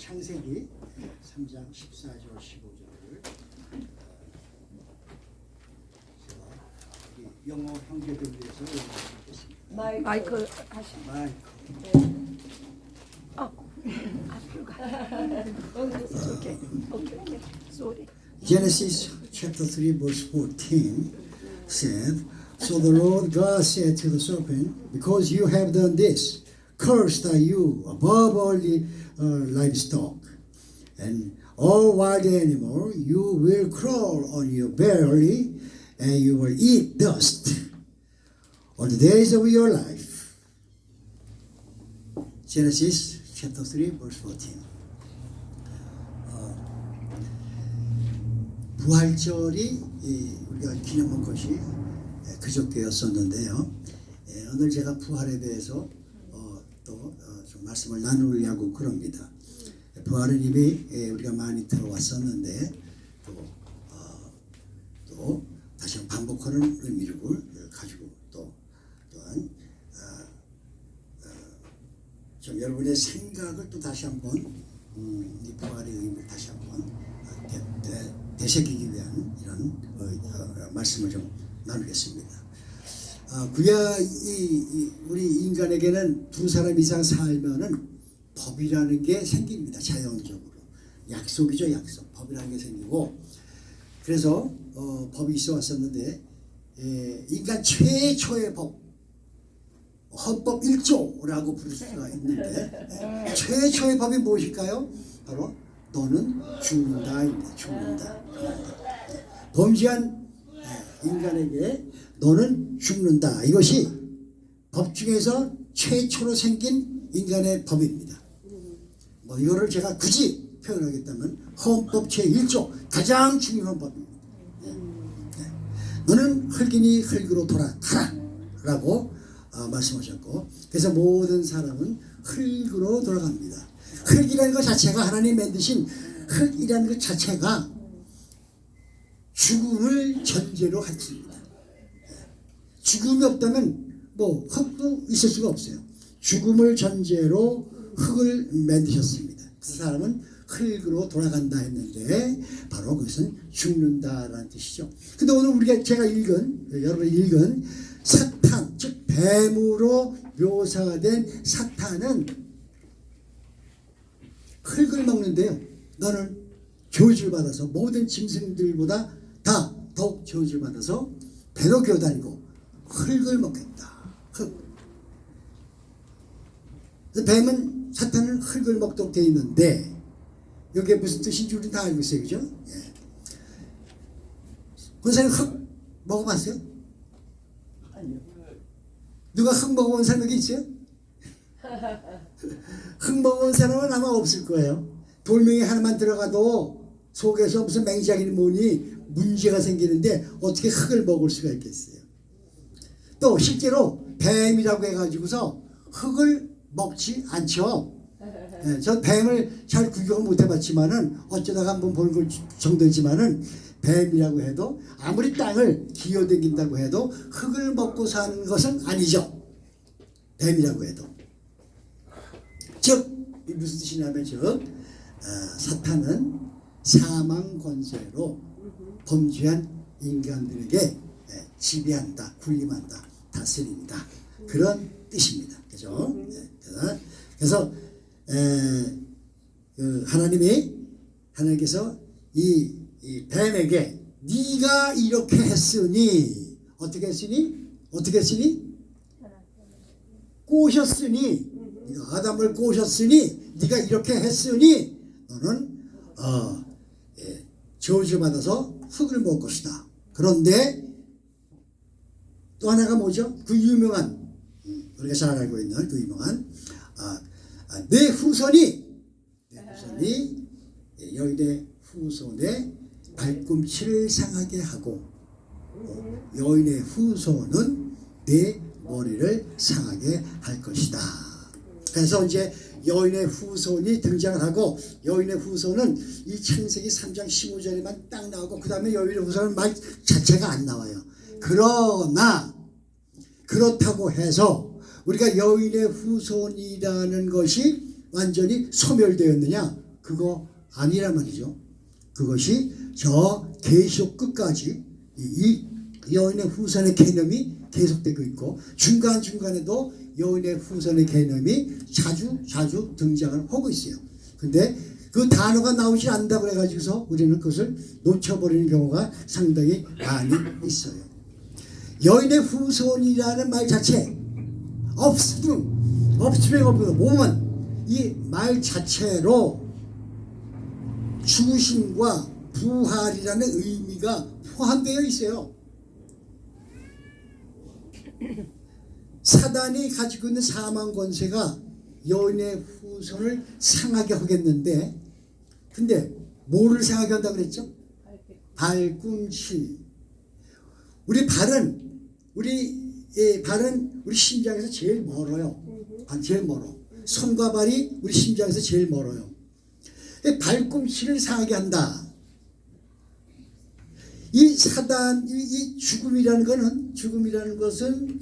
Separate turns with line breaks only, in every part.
창세기 3장 14절 15절을 제가 우리 영어 형제들 위해서 읽어드리겠습니다.
마이크 하시.
마이크.
앞으로 가. 오케이. 오케이. Sorry.
Genesis chapter 3 verse 14 said, So the Lord God said to the serpent, Because you have done this, cursed are you above all the livestock, and all wild animal, you will crawl on your belly, and you will eat dust all the days of your life. Genesis chapter 3 verse 14. 부활절이 우리가 기념한 것이 그저께였었는데요. 오늘 제가 부활에 대해서 또 좀 말씀을 나누려고 그럽니다. 부활은 이미 우리가 많이 들어왔었는데 또 다시 한번 반복하는 의미를 가지고 또한 좀 여러분의 생각을 또 다시 한번 이 부활의 의미를 다시 한번 되새기기 위한 이런 말씀을 좀 나누겠습니다. 그야 우리 인간에게는 두 사람 이상 살면은 법이라는 게 생깁니다. 자연적으로 약속이죠, 약속. 법이라는 게 생기고 그래서 법이 있어 왔었는데 인간 최초의 법, 헌법 1조라고 부를 수가 있는데 최초의 법이 무엇일까요? 바로 너는 죽는다입니다. 죽는다. 범죄한 인간에게 너는 죽는다. 이것이 법 중에서 최초로 생긴 인간의 법입니다. 이거를 제가 굳이 표현하겠다면 헌법 제1조 가장 중요한 법입니다. 너는 흙이니 흙으로 돌아가라 라고 말씀하셨고 그래서 모든 사람은 흙으로 돌아갑니다. 흙이라는 것 자체가 하나님 만드신 흙이라는 것 자체가 죽음을 전제로 했습니다. 죽음이 없다면 흙도 있을 수가 없어요. 죽음을 전제로 흙을 만드셨습니다. 그 사람은 흙으로 돌아간다 했는데 바로 그것은 죽는다라는 뜻이죠. 근데 오늘 제가 여러분이 읽은 사탄, 즉 뱀으로 묘사가 된 사탄은 흙을 먹는데요. 너는 저주를 받아서 모든 짐승들보다 더욱 저주를 받아서 배로 기어다니고 흙을 먹겠다. 흙. 뱀은 사탄은 흙을 먹도록 되어 있는데 여기에 무슨 뜻인지 우리는 다 알고 있어요. 그죠? 예. 권사님 흙 먹어봤어요?
아니요.
누가 흙 먹어본 사람 여기 있어요? 흙 먹어본 사람은 아마 없을 거예요. 돌멩이 하나만 들어가도 속에서 무슨 맹작이니 뭐니 문제가 생기는데 어떻게 흙을 먹을 수가 있겠어요. 또 실제로 뱀이라고 해가지고서 흙을 먹지 않죠. 저 뱀을 잘 구경을 못 해봤지만은 어쩌다가 한번 본 걸 정도지만은 뱀이라고 해도 아무리 땅을 기어다닌다고 해도 흙을 먹고 사는 것은 아니죠. 뱀이라고 해도. 즉 무슨 뜻이냐면 사탄은 사망 권세로 범죄한 인간들에게 지배한다, 군림한다, 다스린다 그런 뜻입니다. 그죠? 그래서 하나님께서 이 뱀에게 네가 이렇게 했으니 어떻게 했으니 꼬셨으니 아담을 꼬셨으니 네가 이렇게 했으니 너는 저주받아서 흙을 먹을 것이다. 그런데 또 하나가 뭐죠? 그 유명한 우리가 잘 알고 있는 그 유명한 내 후손이 여인의 후손의 발꿈치를 상하게 하고 여인의 후손은 내 머리를 상하게 할 것이다. 그래서 이제 여인의 후손이 등장을 하고 여인의 후손은 이 창세기 3장 15절에만 딱 나오고 그 다음에 여인의 후손은 말 자체가 안 나와요. 그러나 그렇다고 해서 우리가 여인의 후손이라는 것이 완전히 소멸되었느냐? 그거 아니란 말이죠. 그것이 저 계속 끝까지 이 여인의 후손의 개념이 계속되고 있고 중간중간에도 여인의 후손의 개념이 자주 등장을 하고 있어요. 근데 그 단어가 나오지 않는다고 해가지고서 우리는 그것을 놓쳐버리는 경우가 상당히 많이 있어요. 여인의 후손이라는 말 자체 offspring of the woman 이 말 자체로 죽으심과 부활이라는 의미가 포함되어 있어요. 사단이 가지고 있는 사망 권세가 여인의 후손을 상하게 하겠는데 근데 뭐를 상하게 한다고 그랬죠? 발꿈치. 우리 발은 우리 심장에서 제일 멀어요. 제일 멀어. 손과 발이 우리 심장에서 제일 멀어요. 발꿈치를 상하게 한다. 이 사단, 이 죽음이라는 것은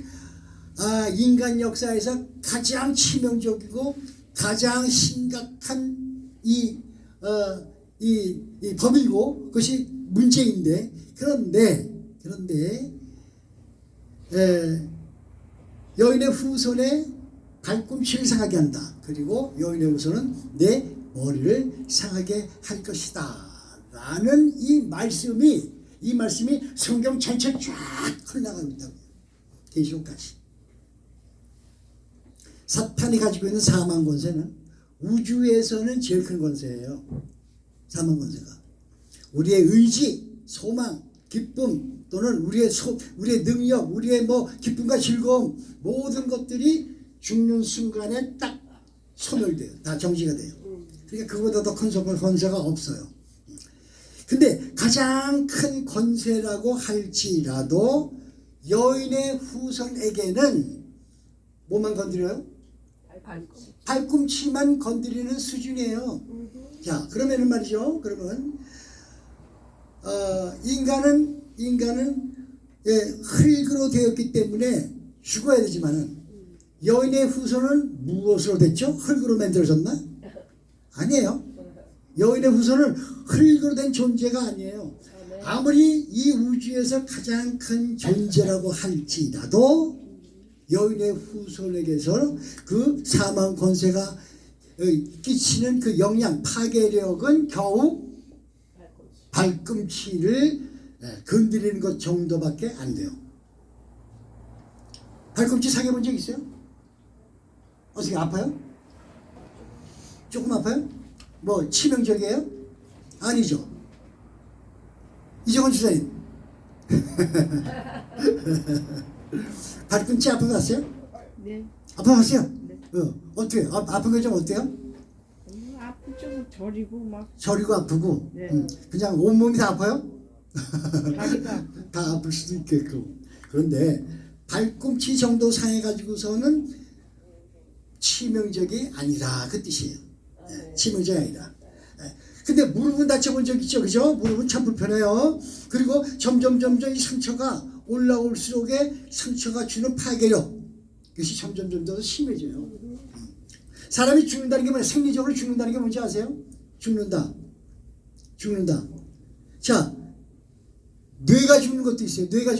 인간 역사에서 가장 치명적이고 가장 심각한 이 법이고 그것이 문제인데 그런데 여인의 후손의 발꿈치를 상하게 한다. 그리고 여인의 후손은 내 머리를 상하게 할 것이다. 라는 이 말씀이 성경 전체 쫙 흘러가고 있다고요. 계시록까지. 사탄이 가지고 있는 사망 권세는 우주에서는 제일 큰 권세예요. 사망 권세가. 우리의 의지, 소망, 기쁨 또는 우리의 능력, 우리의 기쁨과 즐거움 모든 것들이 죽는 순간에 딱 소멸돼요. 다 정지가 돼요. 그러니까 그보다 더 큰 권세가 없어요. 근데 가장 큰 권세라고 할지라도 여인의 후손에게는 뭐만 건드려요? 발꿈치만 건드리는 수준이에요. 자, 그러면은 말이죠. 그러면 인간은 흙으로 되었기 때문에 죽어야 되지만은 여인의 후손은 무엇으로 됐죠? 흙으로 만들어졌나? 아니에요. 여인의 후손은 흙으로 된 존재가 아니에요. 아무리 이 우주에서 가장 큰 존재라고 할지라도 여인의 후손에게서 그 사망 권세가 끼치는 그 영향, 파괴력은 겨우 발꿈치를 건드리는 것 정도밖에 안 돼요. 발꿈치 상해 본 적 있어요? 어떻게 아파요? 조금 아파요? 뭐 치명적이에요? 아니죠. 이정원 주사님 발꿈치 아파봤어요?
네.
아파봤어요?
네.
어떻게 아픈 거 좀 어때요?
아프죠. 저리고 막.
저리고 아프고
네.
그냥 온몸이 다 아파요?
다리가 아프고.
다 아플 수도 있겠고. 그런데 발꿈치 정도 상해가지고서는 치명적이 아니라 그 뜻이에요. 치명적이 아니라. 근데 무릎은 다쳐본 적 있죠, 그죠? 무릎은 참 불편해요. 그리고 점점 이 상처가 올라올수록에 상처가 주는 파괴력, 그것이 점점 더 심해져요. 사람이 죽는다는 게 뭐예요? 생리적으로 죽는다는 게 뭔지 아세요? 죽는다. 자, 뇌가 죽는 것도 있어요. 뇌가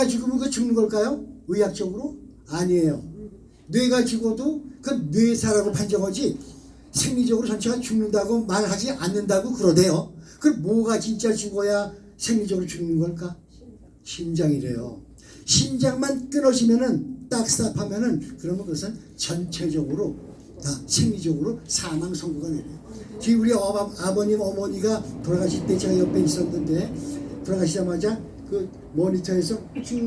죽으면 그 죽는 걸까요? 의학적으로? 아니에요. 뇌가 죽어도 그 뇌사라고 판정하지 생리적으로 전체가 죽는다고 말하지 않는다고 그러대요. 그럼 뭐가 진짜 죽어야 생리적으로 죽는 걸까? 심장이래요. 심장만 끊어지면은 딱 스탑하면은 그러면 그것은 전체적으로 다 생리적으로 사망 선고가 내려요. 지금 우리 아버님 어머니가 돌아가실 때 제가 옆에 있었는데 돌아가시자마자 그 모니터에서 쭉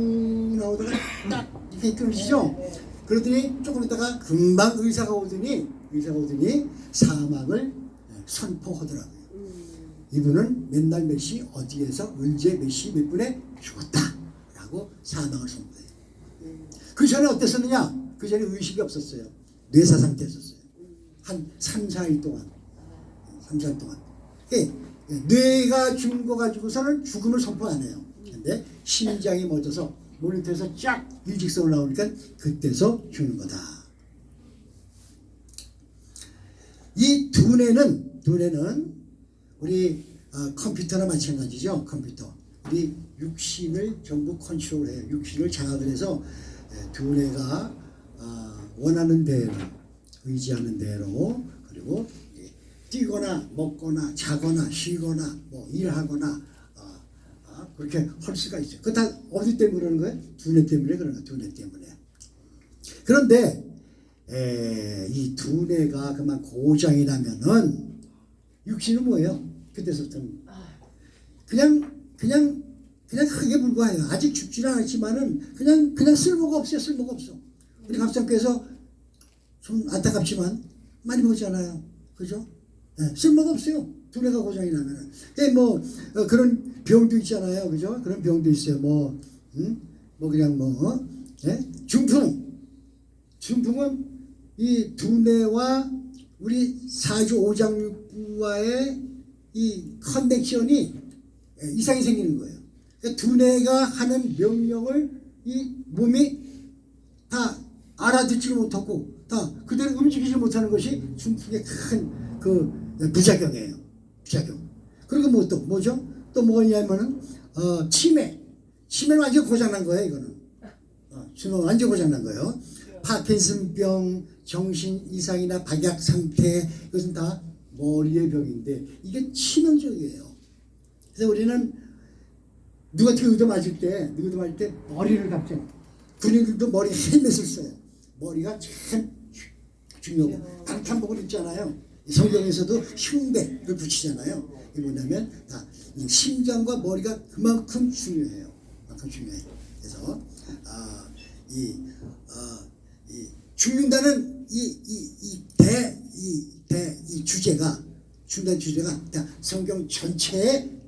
나오다가 딱 이렇게 끊어지죠. 그러더니 조금 있다가 금방 의사가 오더니 사망을 선포하더라고요. 이분은 맨날 몇 시 어디에서 언제 몇 시 몇 분에 죽었다라고 사망을 선포해요. 그 전에 어땠었느냐? 그 전에 의식이 없었어요. 뇌사 상태였었어요. 한 3, 4일 동안. 뇌가 죽은 거 가지고서는 죽음을 선포 안 해요. 근데 심장이 멎어서 모니터에서 쫙 일직선으로 나오니까 그때서 죽는 거다. 이 두 두뇌는 우리 컴퓨터나 마찬가지죠. 컴퓨터. 우리 육신을 전부 컨트롤해요. 육신을 장악을 해서 두뇌가 원하는 대로, 의지하는 대로, 그리고 뛰거나 먹거나 자거나 쉬거나 뭐 일하거나 그렇게 할 수가 있어요. 그거 다 어디 때문에 그러는 거예요? 두뇌 때문에 그러는 거예요. 두뇌 때문에. 그런데 이 두뇌가 그만 고장이 나면은 육신은 뭐예요? 그때서부터는 그냥 흙에 불과해요. 아직 죽지는 않았지만은 그냥 쓸모가 없어요. 쓸모가 없어. 우리 각성께서 좀 안타깝지만 많이 보잖아요. 그죠? 네, 쓸모가 없어요. 두뇌가 고장이 나면은. 뭐 그런 병도 있잖아요. 그죠? 그런 병도 있어요. 뭐 그냥 중풍은 이 두뇌와 우리 사주 오장육부와의 이 커넥션이 이상이 생기는 거예요. 그러니까 두뇌가 하는 명령을 이 몸이 다 알아듣지 못하고 다 그대로 움직이지 못하는 것이 중풍의 큰 그 부작용이에요. 부작용. 그리고 뭐죠? 또 뭐냐면은 치매는 완전 고장난 거예요. 이거는 치매 완전 고장난 거예요. 파킨슨병, 정신 이상이나 박약 상태, 이것은 다 머리의 병인데 이게 치명적이에요. 그래서 우리는 누구한테 의도 맞을 때 머리를 감죠. 군인들도 머리 헬멧을 써요. 머리가 참 중요하고 방탄복을 입잖아요. 성경에서도 흉배를 붙이잖아요. 이게 뭐냐면 다 심장과 머리가 그만큼 중요해요. 그만큼 중요해요. 그래서 죽는다는 이 주제가 죽는다는 주제가 성경 전체의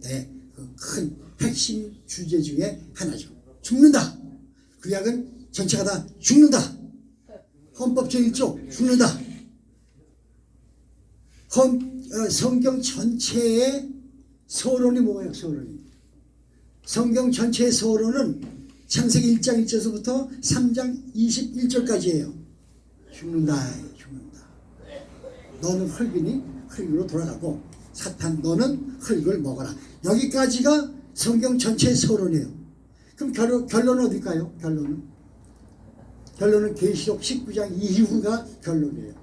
큰 핵심 주제 중에 하나죠. 죽는다. 구약은 전체가 다 죽는다. 헌법 제1조 죽는다. 성경 전체의 서론이 뭐예요? 성경 전체의 서론은 창세기 1장 1절부터 3장 21절까지예요. 죽는다. 너는 흙이니 흙으로 돌아가고 사탄 너는 흙을 먹어라. 여기까지가 성경 전체의 서론이에요. 그럼 결론은 어딜까요? 결론은 계시록 19장 이후가 결론이에요.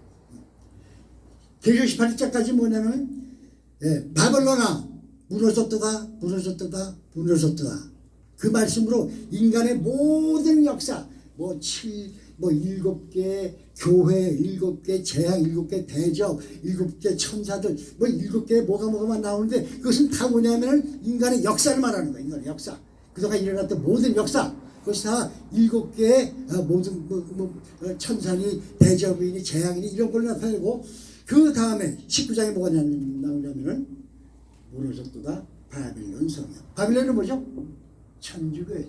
계시록 18장까지 뭐냐면 바벨론아 무너졌도다. 그 말씀으로 인간의 모든 역사, 7개 교회, 7개 재앙, 7개 대적, 7개 천사들, 7개 뭐가만 나오는데 그것은 다 뭐냐면 인간의 역사를 말하는 거예요. 인간의 역사. 그동안 일어났던 모든 역사. 그것이 다 7개의 모든 천사니 대적이니 재앙이니 이런 걸 나타내고 그 다음에 19장에 뭐가 나오냐면은 무너졌도다 바빌론 성경. 바빌론은 뭐죠? 천주교예요.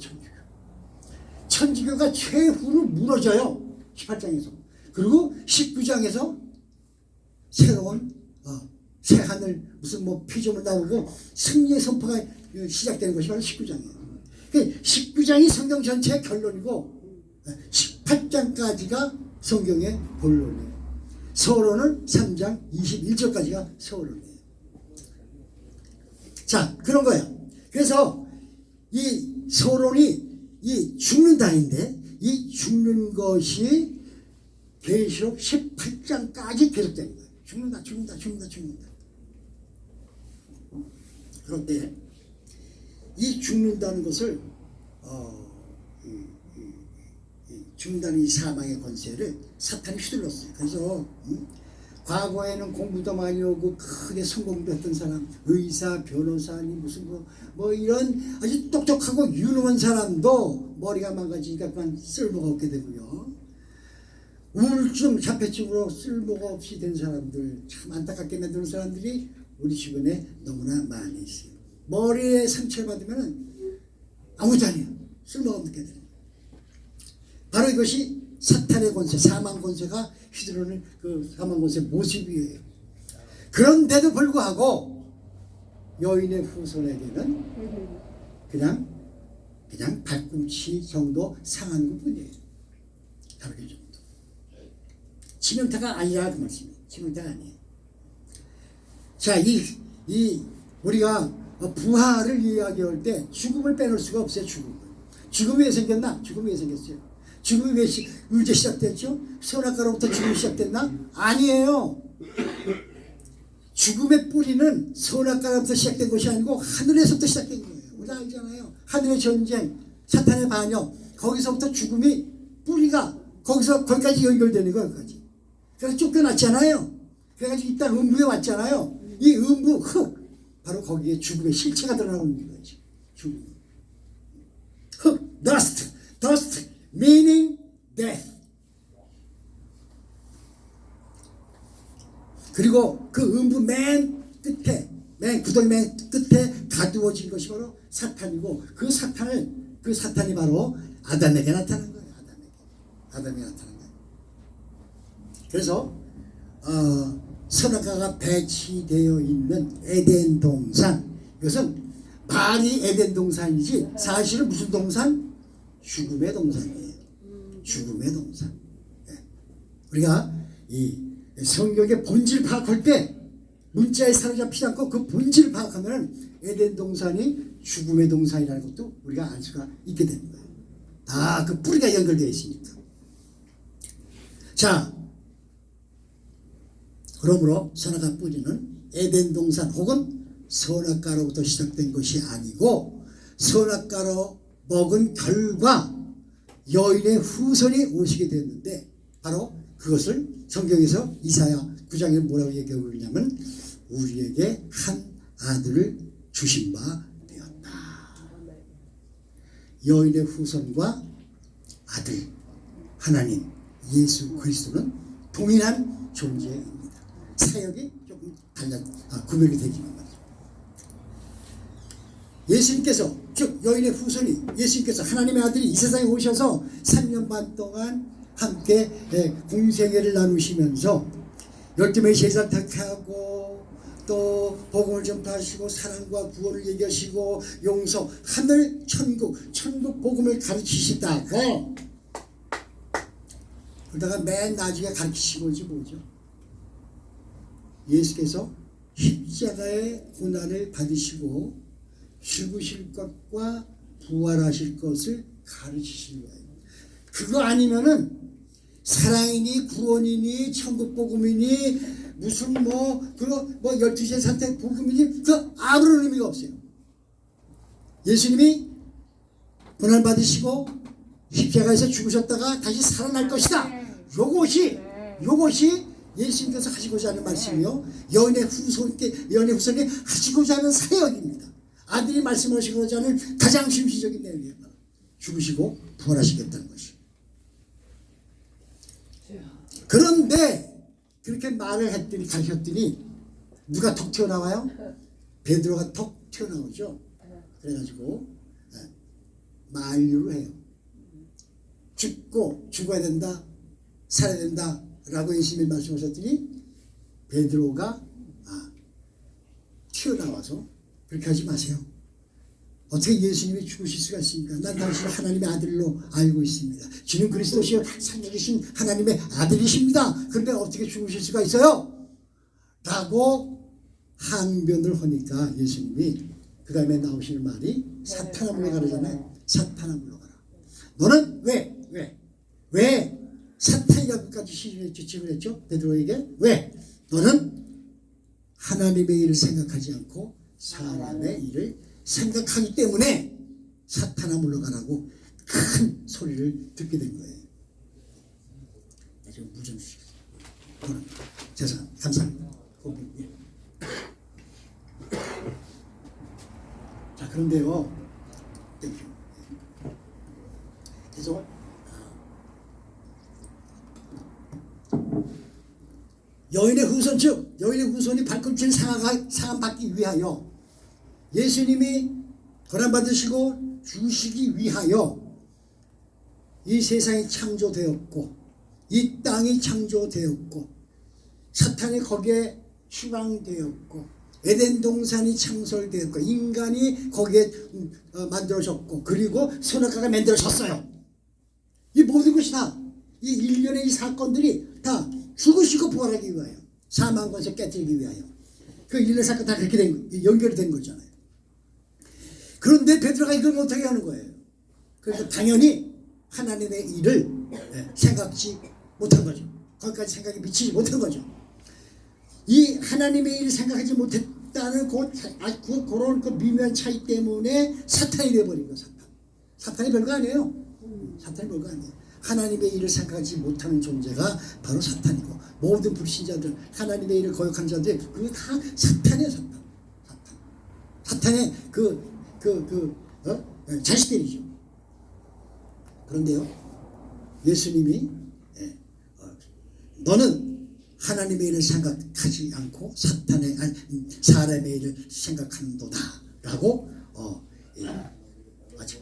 천주교가 최후로 무너져요. 18장에서. 그리고 19장에서 새로운 새하늘 무슨 피조물 나오고 승리의 선포가 시작되는 것이 바로 19장이에요. 19장이 성경 전체의 결론이고 18장까지가 성경의 본론이에요. 서론은 3장 21절까지가 서론이에요. 자, 그런 거예요. 그래서 이 서론이 이 죽는다인데 이 죽는 것이 계시록 18장까지 계속되는 거예요. 죽는다. 그런데 이 죽는다는 것을 죽는다는 이 사망의 권세를 사탄이 휘둘렀어요. 그래서 과거에는 공부도 많이 하고 크게 성공도 했던 사람, 의사, 변호사니 무슨 이런 아주 똑똑하고 유능한 사람도 머리가 망가지니까 그만 쓸모가 없게 되고요. 우울증, 자폐증으로 쓸모가 없이 된 사람들, 참 안타깝게 만드는 사람들이 우리 주변에 너무나 많이 있어요. 머리에 상처를 받으면 아무것도 아니에요. 쓸모가 없게 돼요. 바로 이것이 사탄의 권세, 사망 권세가 휘두르는 그 사망 권세 모습이에요. 그런데도 불구하고 여인의 후손에게는 그냥 발꿈치 정도 상하는 것뿐이에요. 발꿈치 정도. 치명타가 아니라 그 말씀이에요. 치명타가 아니에요. 자, 우리가 부활을 이야기할 때 죽음을 빼놓을 수가 없어요. 죽음이 왜 생겼나? 죽음이 왜 생겼어요? 죽음이 언제 시작됐죠? 선악과로부터 죽음이 시작됐나? 아니에요. 죽음의 뿌리는 선악과로부터 시작된 것이 아니고 하늘에서부터 시작된 거예요. 우리 알잖아요. 하늘의 전쟁, 사탄의 반역, 거기서부터 죽음이 뿌리가 거기까지 연결되는 거예요. 거기까지. 그래서 쫓겨났잖아요. 그래가지고 일단 음부에 왔잖아요. 이 음부 흙, 바로 거기에 죽음의 실체가 드러나고 있는 거죠. 죽음. 흙, dust meaning death. 그리고 그 음부 맨 끝에, 구덩이 맨 끝에 가두어진 것이 바로 사탄이고, 그 사탄이 바로 아담에게 나타난 거예요. 아담에게 나타난 거예요. 그래서 선악과가 배치되어 있는 에덴 동산, 이것은 말이 에덴 동산이지 사실은 무슨 동산? 죽음의 동산이에요. 죽음의 동산. 우리가 이 성경의 본질 파악할 때 문자에 사로잡히지 않고 그 본질을 파악하면 에덴 동산이 죽음의 동산이라는 것도 우리가 알 수가 있게 되는 거예요. 다 그 뿌리가 연결되어 있으니까. 자, 그러므로 선악과 뿌리는 에덴 동산 혹은 선악과로부터 시작된 것이 아니고, 선악과로 먹은 결과 여인의 후손이 오시게 됐는데, 바로 그것을 성경에서 이사야 9장에 뭐라고 얘기하고 있냐면, 우리에게 한 아들을 주신 바 되었다. 여인의 후손과 아들 하나님 예수 그리스도는 동일한 존재입니다. 사역이 조금 구별이 되지만 말이죠. 예수님께서, 즉 여인의 후손이, 예수님께서 하나님의 아들이 이 세상에 오셔서 3년 반 동안 함께 공생애를 나누시면서 12명의 제자를 택하고 또 복음을 전파하시고 사랑과 구원을 얘기하시고 용서, 하늘, 천국 복음을 가르치시다가 그러다가 맨 나중에 가르치시고지 뭐죠? 예수께서 십자가의 고난을 받으시고 죽으실 것과 부활하실 것을 가르치신 거예요. 그거 아니면은 사랑이니 구원이니 천국 복음이니 무슨 그거 12세 산택 복음이니 그 아무런 의미가 없어요. 예수님이 고난 받으시고 십자가에서 죽으셨다가 다시 살아날 것이다. 요것이 예수님께서 하시고자 하는 말씀이요, 여인의 후손이 하시고자 하는 사역입니다. 아들이 말씀하시고자 하는 가장 중심적인 내용이에요. 죽으시고 부활하시겠다는 것이. 그런데 그렇게 말을 했더니, 가르쳤더니 누가 톡 튀어나와요? 베드로가 톡 튀어나오죠. 그래가지고 만류를 해요. 죽어야 된다, 살아야 된다 라고 예수님이 말씀하셨더니 베드로가 튀어나와서 그렇게 하지 마세요. 어떻게 예수님이 죽으실 수가 있습니까? 난 당신을 하나님의 아들로 알고 있습니다. 주는 그리스도시여 살아계신 하나님의 아들이십니다. 그런데 어떻게 죽으실 수가 있어요? 라고 항변을 하니까 예수님이 그 다음에 나오시는 말이 사탄아 물러가라잖아요. 사탄아 물러가라. 너는 왜 사탄이라고 끝까지 지칭을 했죠? 베드로에게. 왜? 너는 하나님의 일을 생각하지 않고 사람의 일을 생각하기 때문에 사탄아 물러가라고 큰 소리를 듣게 된 거예요. 지금 무좀 주시겠어요? 죄송합니다. 감사합니다. 자, 그런데요, 그래서 여인의 후손, 즉 여인의 후손이 발꿈치를 상함받기 위하여 예수님이 고난받으시고 죽으시기 위하여 이 세상이 창조되었고 이 땅이 창조되었고 사탄이 거기에 추방되었고 에덴 동산이 창설되었고 인간이 거기에 만들어졌고 그리고 선악과가 만들어졌어요. 이 모든 것이 다 이 일련의 이 사건들이 다 죽으시고 부활하기 위하여, 사망권에서 깨뜨리기 위하여 그 일의 사건 다 그렇게 연결이 된 거잖아요. 그런데 베드로가 이걸 못하게 하는 거예요. 그래서 당연히 하나님의 일을 생각지 못한 거죠. 거기까지 생각이 미치지 못한 거죠. 이 하나님의 일을 생각하지 못했다는 그런 그 미묘한 차이 때문에 사탄이 되어버린 거예요. 사탄이 별거 아니에요. 사탄이 별거 아니에요. 하나님의 일을 생각하지 못하는 존재가 바로 사탄이고, 모든 불신자들, 하나님의 일을 거역하는 자들, 그게 다 사탄이에요. 사탄의 자식들이죠. 그런데요, 예수님이 너는 하나님의 일을 생각하지 않고 사람의 일을 생각하는도다라고 아주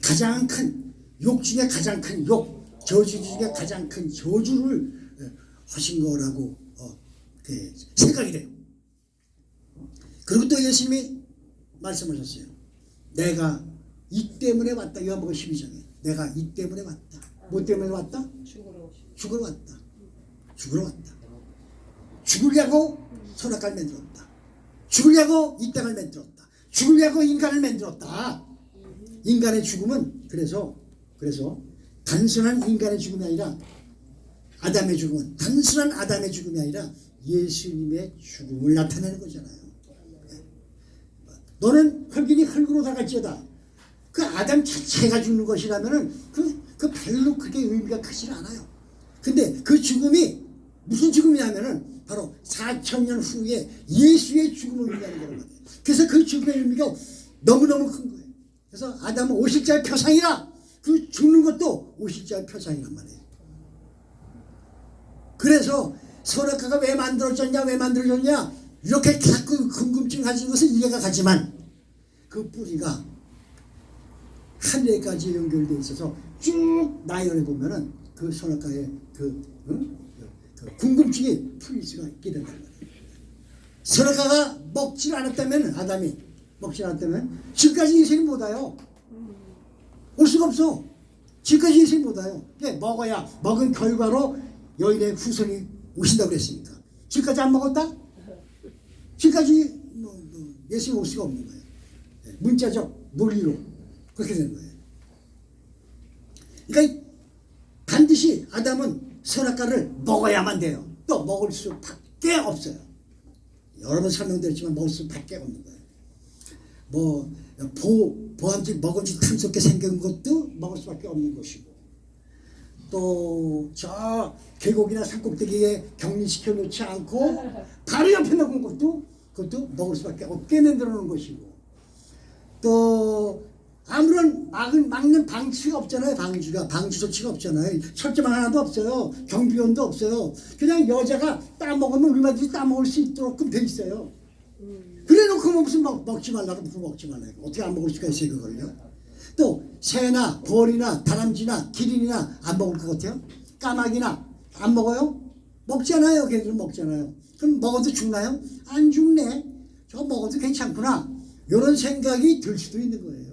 가장 큰 욕 중에 가장 큰 욕, 저주 중에 가장 큰 저주를 하신 거라고 생각이 돼요. 그리고 또 예수님이 말씀하셨어요. 내가 이 때문에 왔다. 요한복음 12장에 내가 이 때문에 왔다. 뭐 때문에 왔다? 죽으러 왔다. 죽으러 왔다. 죽으려고 선악과를 만들었다. 죽으려고 이 땅을 만들었다. 죽으려고 인간을 만들었다. 인간의 죽음은 그래서 단순한 인간의 죽음이 아니라, 아담의 죽음은 단순한 아담의 죽음이 아니라 예수님의 죽음을 나타내는 거잖아요. 너는 흙이니 흙으로 다갈지어다. 그 아담 자체가 죽는 것이라면은 그 별로 그게 의미가 크지 않아요. 근데 그 죽음이 무슨 죽음이냐면은 바로 4,000년 후에 예수의 죽음을 의미하는 거란 말이에요. 그래서 그 죽음의 의미가 너무너무 큰 거예요. 그래서 아담은 오실자의 표상이라, 그 죽는 것도 오실자의 표상이란 말이에요. 그래서 선악과가 왜 만들어졌냐 이렇게 자꾸 궁금증 가진 것은 이해가 가지만, 그 뿌리가 하늘에까지 연결되어 있어서 쭉 나열해 보면은 그 선악과의 그 궁금증이 풀릴 수가 있게 된다는 거예요. 선악과가 먹지 않았다면, 아담이 먹지 않았다면 지금까지 인생이 못 와요. 올 수가 없어. 지금까지 인생이 못 와요. 먹어야, 먹은 결과로 여인의 후손이 오신다고 그랬으니까. 지금까지 안 먹었다? 지금까지 예수님 올 수가 없는 거예요. 문자적 논리로 그렇게 되는 거예요. 그러니까 반드시 아담은 선악과를 먹어야만 돼요. 또 먹을 수밖에 없어요. 여러 번 설명드렸지만 먹을 수밖에 없는 거예요. 뭐 보암지 먹은지 탐스럽게 생긴 것도 먹을 수밖에 없는 것이고, 또 저 계곡이나 산꼭대기에 격리시켜 놓지 않고 바로 옆에 놓은 그것도 먹을 수밖에 없게 만들어 놓은 것이고, 또 아무런 막는 방치가 없잖아요. 방지 조치가 없잖아요. 철제만 하나도 없어요. 경비원도 없어요. 그냥 여자가 따먹으면 얼마든지 따먹을 수 있도록 돼 있어요. 그래놓고 무슨 먹지 말라고 어떻게 안 먹을 수가 있어요, 그걸요? 또 새나 벌이나 다람쥐나 기린이나 안 먹을 것 같아요? 까마귀나 안 먹어요? 먹잖아요. 걔들은 먹잖아요. 그럼 먹어도 죽나요? 안 죽네. 저거 먹어도 괜찮구나. 이런 생각이 들 수도 있는 거예요.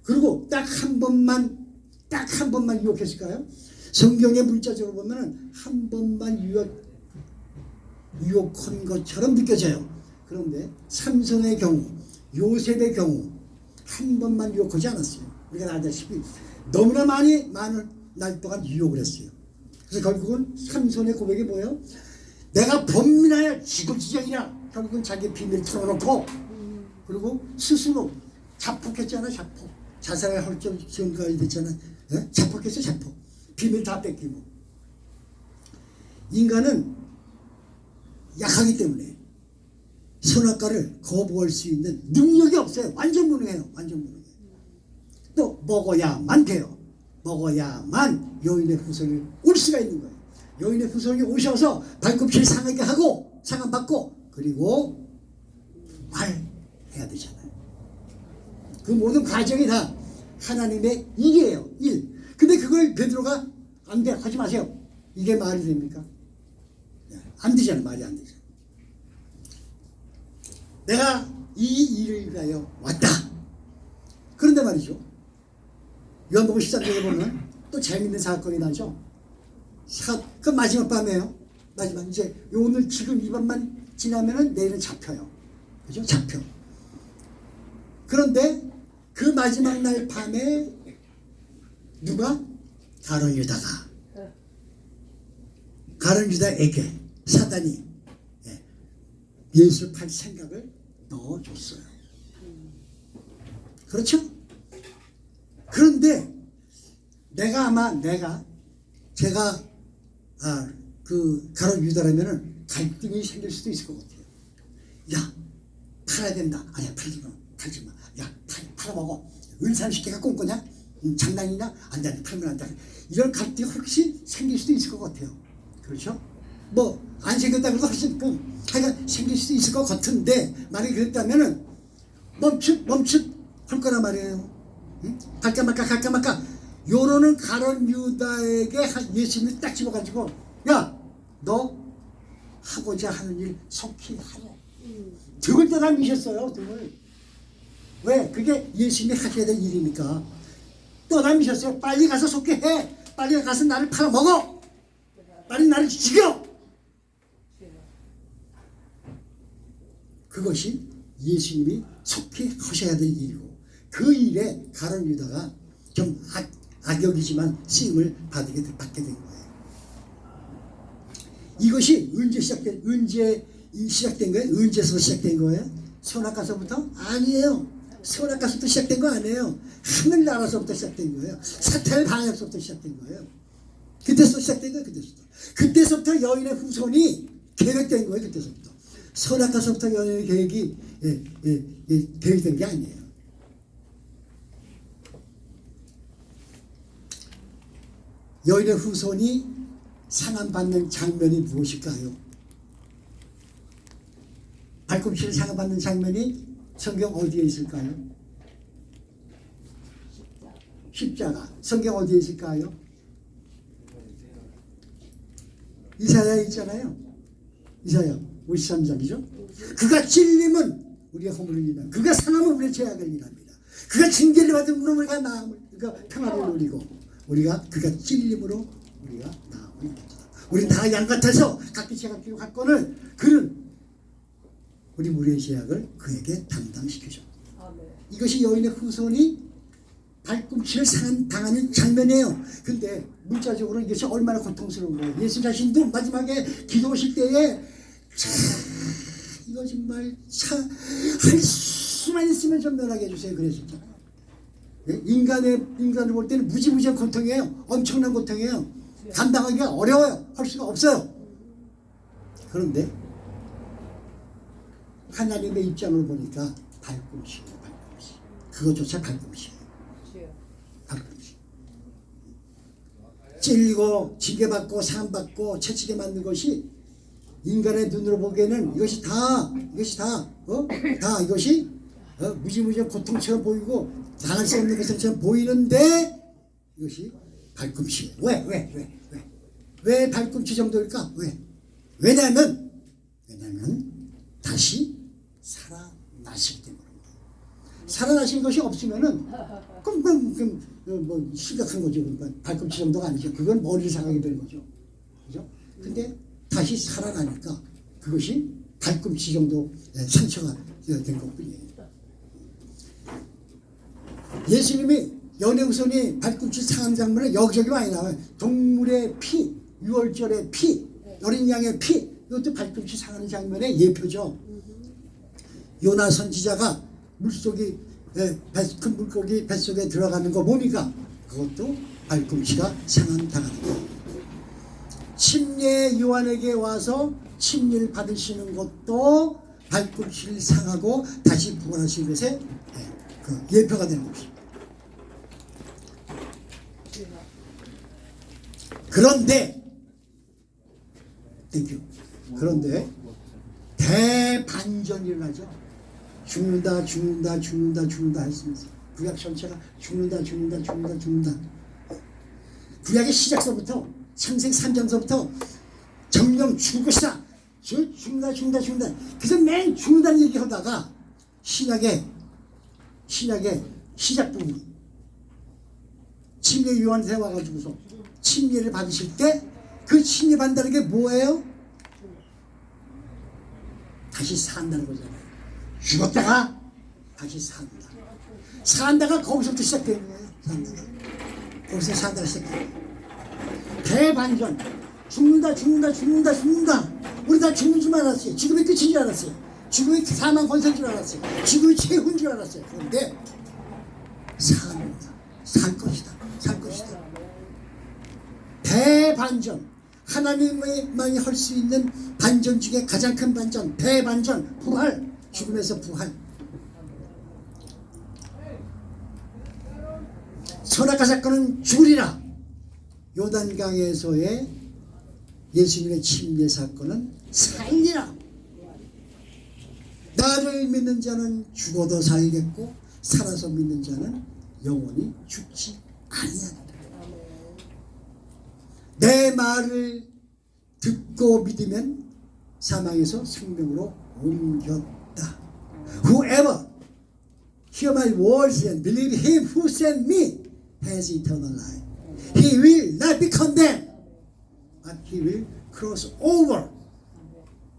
그리고 딱 한 번만 유혹했을까요? 성경의 문자적으로 보면은 한 번만 유혹한 것처럼 느껴져요. 그런데 삼손의 경우, 요셉의 경우 한 번만 유혹하지 않았어요. 우리가 알다시피 너무나 많은 날 동안 유혹을 했어요. 그래서 결국은 삼손의 고백이 뭐예요? 내가 범민하여 죽을 지경이라. 결국은 자기 비밀을 털어놓고, 그리고 스스로 자폭했잖아. 자살을 할 정도까지 됐잖아. 자폭했어. 비밀 다 뺏기고. 인간은 약하기 때문에 선악과를 거부할 수 있는 능력이 없어요. 완전 무능해요. 또 먹어야만 돼요. 먹어야만 여인의 후손이 올 수가 있는 거예요. 여인의 후손이 오셔서 발꿈치를 상하게 하고 상함받고, 그리고 말해야 되잖아요. 그 모든 과정이 다 하나님의 일이에요. 일. 근데 그걸 베드로가 안 돼, 하지 마세요. 이게 말이 됩니까? 안 되잖아요. 말이 안 되죠. 내가 이 일을 위하여 왔다. 그런데 말이죠, 요한복음 13장에 보면 또 재밌는 사건이 나죠. 그 마지막 밤에요. 마지막 이제 오늘 지금 이 밤만 지나면은 내일은 잡혀요. 그죠? 잡혀. 그런데 그 마지막 날 밤에 누가? 가룟 유다가 가룟 유다에게 사단이 예수를 팔 생각을 넣어줬어요. 그렇죠? 그런데 제가 그 가룟 유다라면은 갈등이 생길 수도 있을 것 같아요. 야, 팔아야 된다. 아니야, 팔지 마. 야, 팔아먹어. 은산식계가 꿈꾸냐? 장난이냐? 안 돼, 팔면 안 돼. 이런 갈등이 훨씬 생길 수도 있을 것 같아요. 그렇죠? 뭐 안 생겼다 그래도 훨씬 하여간 생길 수도 있을 것 같은데 만약에 그랬다면은 멈칫 할 거란 말이에요. 응? 갈까 말까 요러는 가룟 유다에게 예수님이 딱 집어가지고 야, 너 하고자 하는 일 속히 하래. 등을 떠다 미셨어요. 등을. 왜? 그게 예수님이 하셔야 될 일이니까. 떠다 미셨어요. 빨리 가서 속히 해. 빨리 가서 나를 팔아먹어. 빨리 나를 죽여. 그것이 예수님이 속히 하셔야 될 일이고 그 일에 가룟 유다가 좀 악역이지만 쓰임을 받게 된 거예요. 이것이 언제 시작된 거예요? 언제서 시작된 거예요? 선악과서부터? 아니에요. 선악과서부터 시작된 거 아니에요. 하늘나라서부터 시작된 거예요. 사탄의 방역서부터 시작된 거예요. 그때서 시작된 거예요. 그때서부터 여인의 후손이 계획된 거예요. 그때서부터. 선악과서부터 여인의 계획이 계획된 게 아니에요. 여인의 후손이 상함받는 장면이 무엇일까요? 발꿈치를 상함받는 장면이 성경 어디에 있을까요? 십자가. 성경 어디에 있을까요? 이사야 있잖아요. 이사야 53장이죠. 그가 찔림은 우리의 허물을 인하여 그가 상함은 우리의 죄악을 인합니다. 그가 징계를 받은 무릎 우리가 나음을 그가 평화를 누리고 우리가 그가 찔림으로 우리가 나음을 입었다. 우리는 다 양 같아서 각기 제각기 갖고는 그는 우리 무리의 죄악을 그에게 담당시키셨다. 이것이 여인의 후손이 발꿈치를 당하는 장면이에요. 근데 문자적으로 이것이 얼마나 고통스러운 거예요. 예수 자신도 마지막에 기도하실 때에 이거 정말 할 수만 있으면 좀 면하게 해주세요. 그랬었잖아요. 인간을 볼 때는 무지무지한 고통이에요. 엄청난 고통이에요. 감당하기가 어려워요. 할 수가 없어요. 그런데 하나님의 입장으로 보니까 발꿈치예요. 발꿈치. 그것조차 발꿈치예요. 발꿈치. 찔리고 징계받고 상받고 채찍에 맞는 것이 인간의 눈으로 보기에는 이것이 다 이것이 무지무지한 고통처럼 보이고 당할 수 없는 것처럼 보이는데 이것이 발꿈치예요. 왜 발꿈치 정도일까? 왜냐하면 다시 살아나시기 때문입니다. 살아나신 것이 없으면은 그럼 뭐 심각한 거죠. 그러니까 발꿈치 정도가 아니죠. 그건 머리를 상하게 되는 거죠. 그죠? 근데 다시 살아나니까 그것이 발꿈치 정도 상처가 된 것뿐이에요. 예수님이 여인의 후손이 발꿈치 상한 장면은 여기저기 많이 나와요. 동물의 피, 유월절의 피, 어린 양의 피, 이것도 발꿈치 상하는 장면의 예표죠. 요나 선지자가 물속이 큰 물고기 뱃속에 들어가는 거 뭡니까? 그것도 발꿈치가 상함당하는 거예요. 침례 요한에게 와서 침례를 받으시는 것도 발꿈치를 상하고 다시 부활하신 것의 그 예표가 되는 것입니다. 그런데 대반전이 일어나죠. 죽는다 했으면서 구약 전체가 죽는다. 구약의 시작서부터 창세기 3장서부터 정령 죽을 것이다. 죽는다. 그래서 맨 죽는다는 얘기하다가 신약의 시작 부분 침례 요한에 와가지고서 침례를 받으실 때 그 침례 받는다는 게 뭐예요? 다시 산다는 거잖아요. 죽었다가 다시 산다. 산다가 거기서부터 시작되는 거예요. 산다가. 거기서 산다가 시작돼요. 대반전. 죽는다. 우리 다 죽는 줄 알았어요. 죽음이 끝인 줄 알았어요. 죽음이 사망 권세인 줄 알았어요. 죽음이 최후인 줄 알았어요. 그런데 산다. 살 것이다. 대반전. 하나님만이 할 수 있는 반전 중에 가장 큰 반전, 대반전, 부활. 죽음에서 부활. 선악과 사건은 죽으리라. 요단강에서의 예수님의 침례 사건은 살리라. 나를 믿는 자는 죽어도 살겠고 살아서 믿는 자는 영원히 죽지 아니하리라. 내 말을 듣고 믿으면 사망에서 생명으로 옮겼다. Whoever hear my words and believe him who sent me has eternal life. He will not be condemned, but he will cross over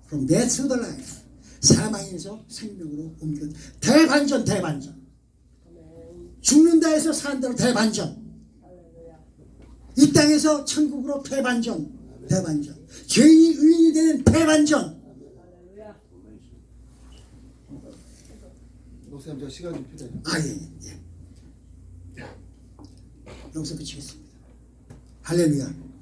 from death to the life. 사망에서 생명으로 옮겼다. 대반전. 죽는다 해서 산다로 대반전. 이 땅에서 천국으로 대반전. 죄인이 의인이 되는 대반전.
목사님 저 시간 좀 필요해요.
예. 여기서 그치겠습니다. 할렐루야.